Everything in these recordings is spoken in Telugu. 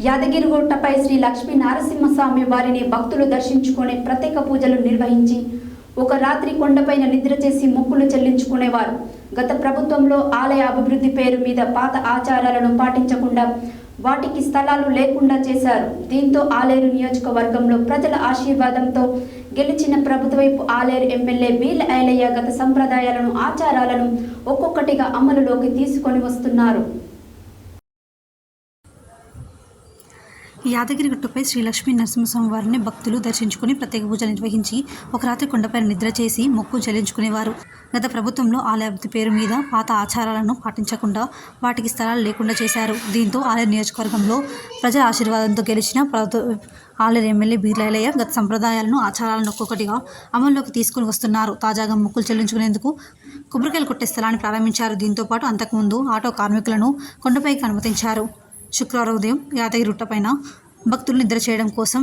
యాదగిరిగుట్టపై శ్రీ లక్ష్మీ నరసింహస్వామి వారిని భక్తులు దర్శించుకునే ప్రత్యేక పూజలు నిర్వహించి ఒక రాత్రి కొండపైన నిద్ర చేసి మొక్కులు చెల్లించుకునేవారు. గత ప్రభుత్వంలో ఆలయ అభివృద్ధి పేరు మీద పాత ఆచారాలను పాటించకుండా వాటికి స్థలాలు లేకుండా చేశారు. దీంతో ఆలేరు నియోజకవర్గంలో ప్రజల ఆశీర్వాదంతో గెలిచిన ప్రభుత్వవైపు ఆలేరు ఎమ్మెల్యే బీల ఐలయ్య గత సంప్రదాయాలను ఆచారాలను ఒక్కొక్కటిగా అమలులోకి తీసుకొని వస్తున్నారు. యాదగిరిగుట్టపై శ్రీ లక్ష్మీ నరసింహస్వామి వారిని భక్తులు దర్శించుకుని ప్రత్యేక పూజలు నిర్వహించి ఒక రాత్రి కొండపైన నిద్ర చేసి మొక్కు చెల్లించుకునేవారు. గత ప్రభుత్వంలో ఆలయ అభివృద్ధి పేరు మీద పాత ఆచారాలను పాటించకుండా వాటికి స్థలాలు లేకుండా చేశారు. దీంతో ఆలయ నియోజకవర్గంలో ప్రజల ఆశీర్వాదంతో గెలిచిన ఆలేరు ఎమ్మెల్యే బీర్లయ్య గత సంప్రదాయాలను ఆచారాలను ఒక్కొక్కటిగా అమల్లోకి తీసుకుని వస్తున్నారు. తాజాగా మొక్కులు చెల్లించుకునేందుకు కొబ్బరికాయలు కొట్టే స్థలాన్ని ప్రారంభించారు. దీంతో పాటు అంతకుముందు ఆటో కార్మికులను కొండపైకి అనుమతించారు. శుక్రవారం ఉదయం యాదగిరిగుట్టపైన భక్తులు నిద్ర చేయడం కోసం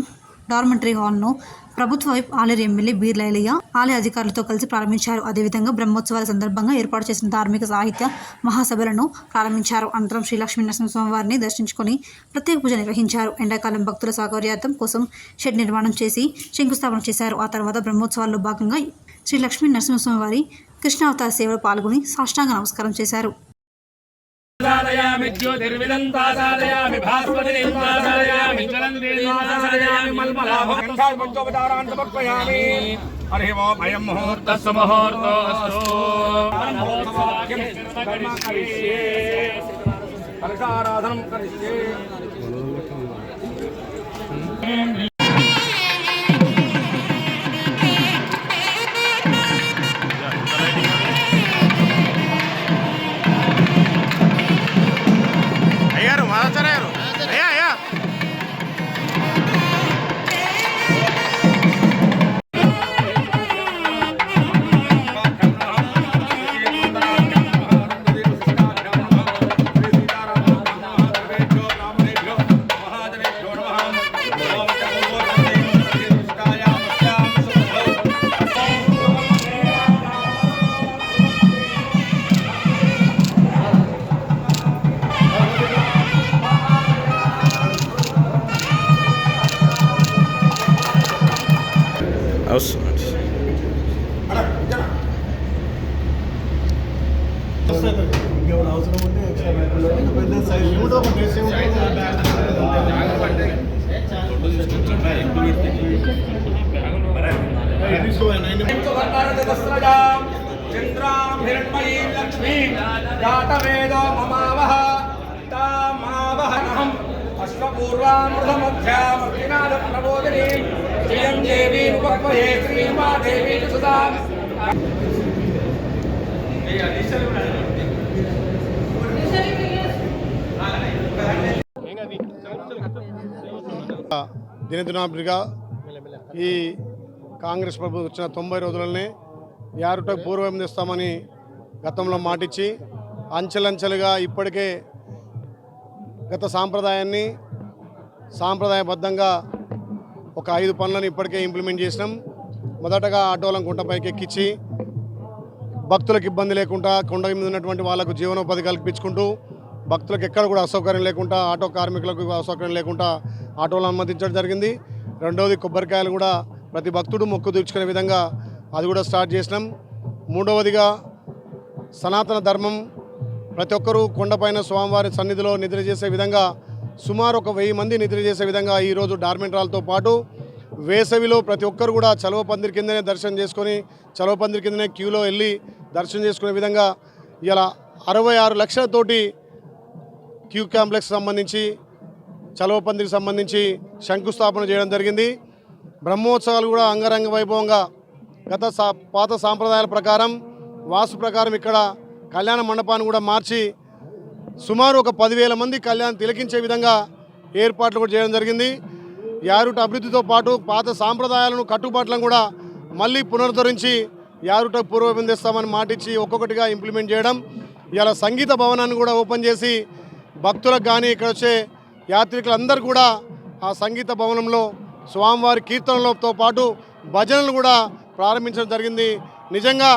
డార్మెంటరీ హాల్ను ప్రభుత్వ ఆలేరు ఎమ్మెల్యే బీర్లయ్య ఆలయ అధికారులతో కలిసి ప్రారంభించారు. అదేవిధంగా బ్రహ్మోత్సవాల సందర్భంగా ఏర్పాటు చేసిన ధార్మిక సాహిత్య మహాసభలను ప్రారంభించారు. అనంతరం శ్రీ లక్ష్మీ నరసింహస్వామి వారిని దర్శించుకొని ప్రత్యేక పూజ నిర్వహించారు. ఎండాకాలం భక్తుల సౌకర్యార్థం కోసం షెడ్ నిర్మాణం చేసి శంకుస్థాపన చేశారు. ఆ తర్వాత బ్రహ్మోత్సవాల్లో భాగంగా శ్రీ లక్ష్మీ నరసింహస్వామి వారి కృష్ణావతార సేవలో పాల్గొని సాష్టాంగ నమస్కారం చేశారు. సాదయామి జ్యోతిర్విదంతా సాదయామి భాస్వతిని సాదయామి జ్వలంతి సాదయామి మల్మలాభం పంచోపచారాన్ సమర్పయామి. హరి ఓం అయం ముహూర్తస్సు ముహూర్తోస్తు కలశారాధనం కరిష్యే. చంద్రాం హిరణ్మయీం లక్ష్మీం జాతవేదో మమావహ తామావహనహం అశ్వపూర్వామృతమధ్యామర్తినాథ ప్రబోధినీం శ్రియం దేవీం ఉపక్వయే శ్రీమాదేవీ సుధాం. దినదినాభిగా ఈ కాంగ్రెస్ ప్రభుత్వం వచ్చిన 90 రోజులనే యారుటకు పూర్వం తెస్తామని గతంలో మాటిచ్చి అంచెలంచెలుగా ఇప్పటికే గత సాంప్రదాయబద్ధంగా ఒక 5 పనులను ఇప్పటికే ఇంప్లిమెంట్ చేసినాం. మొదటగా ఆటోలను కుంటపైకి ఎక్కించి భక్తులకు ఇబ్బంది లేకుండా కొండ మీద ఉన్నటువంటి వాళ్ళకు జీవనోపాధి కల్పించుకుంటూ భక్తులకు ఎక్కడ కూడా అసౌకర్యం లేకుండా ఆటో కార్మికులకు అసౌకర్యం లేకుండా ఆటోలను అనుమతించడం జరిగింది. రెండవది కొబ్బరికాయలు కూడా ప్రతి భక్తుడు మొక్కు తీర్చుకునే విధంగా అది కూడా స్టార్ట్ చేసినాం. మూడవదిగా సనాతన ధర్మం ప్రతి ఒక్కరూ కొండపైన స్వామివారి సన్నిధిలో నిద్ర చేసే విధంగా సుమారు 1000 మంది నిద్ర చేసే విధంగా ఈరోజు డార్మెంటరాలతో పాటు వేసవిలో ప్రతి ఒక్కరు కూడా చలవ పందిరి కిందనే దర్శనం చేసుకొని చలవ పందిరి కిందనే క్యూలో వెళ్ళి దర్శనం చేసుకునే విధంగా ఇలా 66 లక్షలతోటి క్యూ కాంప్లెక్స్ సంబంధించి చలవ పందిరికి సంబంధించి శంకుస్థాపన చేయడం జరిగింది. బ్రహ్మోత్సవాలు కూడా అంగరంగ వైభవంగా గత పాత సాంప్రదాయాల ప్రకారం వాస్తు ప్రకారం ఇక్కడ కళ్యాణ మండపాన్ని కూడా మార్చి సుమారు 10,000 మంది కళ్యాణం తిలకించే విధంగా ఏర్పాట్లు కూడా చేయడం జరిగింది. యారుట అభివృద్ధితో పాటు పాత సాంప్రదాయాలను కట్టుబాట్లను కూడా మళ్ళీ పునరుద్ధరించి యారుట పూర్వపం తెస్తామని మాటిచ్చి ఒక్కొక్కటిగా ఇంప్లిమెంట్ చేయడం. ఇలా సంగీత భవనాన్ని కూడా ఓపెన్ చేసి భక్తులకు కానీ ఇక్కడ వచ్చే యాత్రికులందరూ కూడా ఆ సంగీత భవనంలో స్వామివారి కీర్తనలతో పాటు భజనలు కూడా ప్రారంభించడం జరిగింది. నిజంగా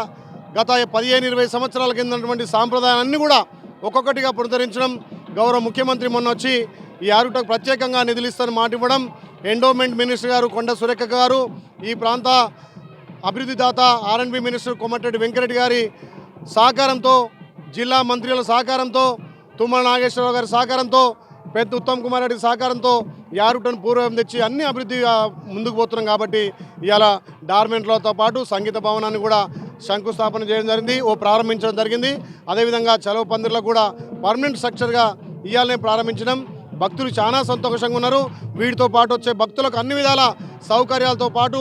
గత 15-20 సంవత్సరాల కింద ఉన్నటువంటి సాంప్రదాయాలన్నీ కూడా ఒక్కొక్కటిగా పునరుద్ధరించడం. గౌరవ ముఖ్యమంత్రి మొన్న వచ్చి ఈ ఆరుటకు ప్రత్యేకంగా నిధులు ఇస్తారని మాట ఇవ్వడం, ఎండోమెంట్ మినిస్టర్ గారు కొండ సురేఖ గారు, ఈ ప్రాంత అభివృద్ధి దాత R&B మినిస్టర్ కోమటిరెడ్డి వెంకరెడ్డి గారి సహకారంతో, జిల్లా మంత్రుల సహకారంతో, తుమ్మల నాగేశ్వరరావు గారి సహకారంతో, పెద్ద ఉత్తమ్ కుమార్ రెడ్డి సహకారంతో యారుటను పూర్వం తెచ్చి అన్ని అభివృద్ధి ముందుకు పోతున్నాం. కాబట్టి ఇవాళ డార్మెంట్లతో పాటు సంగీత భవనాన్ని కూడా శంకుస్థాపన చేయడం జరిగింది, ప్రారంభించడం జరిగింది. అదేవిధంగా చలవ పందిర్లకు కూడా పర్మనెంట్ స్ట్రక్చర్గా ఇవాళనే ప్రారంభించడం. భక్తులు చాలా సంతోషంగా ఉన్నారు. వీటితో పాటు వచ్చే భక్తులకు అన్ని విధాల సౌకర్యాలతో పాటు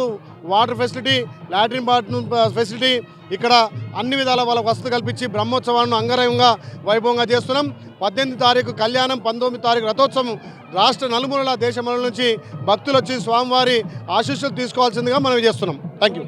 water facility, latrine bathroom facility, ఇక్కడ అన్ని విధాల వాళ్ళకు వసతి కల్పించి బ్రహ్మోత్సవాలను అంగరంగంగా వైభవంగా చేస్తున్నాం. 18 తారీఖు కళ్యాణం, 19 తారీఖు రథోత్సవం. రాష్ట్ర నలుమూలల దేశముల నుంచి భక్తులు వచ్చి స్వామివారి ఆశీస్సులు తీసుకోవాల్సిందిగా మనం చేస్తున్నాం. Thank you.